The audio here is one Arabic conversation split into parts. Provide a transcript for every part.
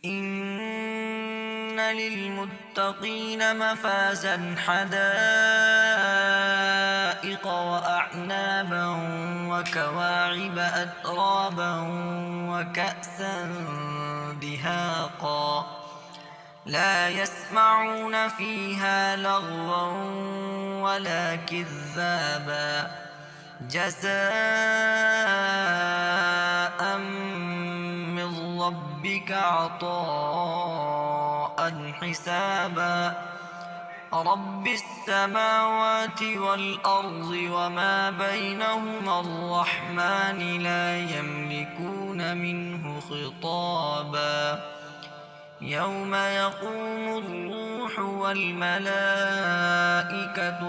إن للمتقين مفازا حدائق وأعنابا وكواعب أترابا وكأسا دهاقا لا يسمعون فيها لغوا ولا كذابا جزاء من ربك عطاء حسابا رب السماوات والأرض وما بينهما الرحمن لا يملكون منه خطابا يوم يقوم الروح والملائكة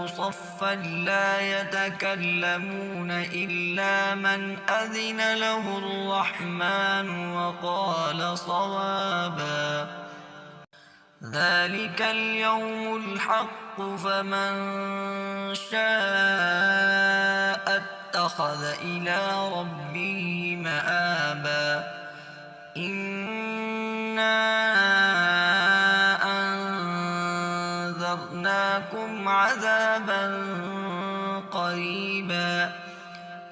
صفا لا يتكلمون إلا من أذن له الرحمن وقال صوابا ذلك اليوم الحق فمن شاء اتخذ إلى ربه مآبا إنا أنذرناكم عذابا قريبا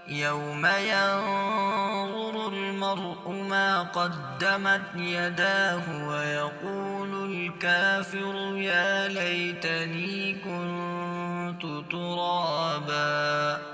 يوم ينظر المرء ما قدمت يداه ويقول الكافر يا ليتني كنت ترابا.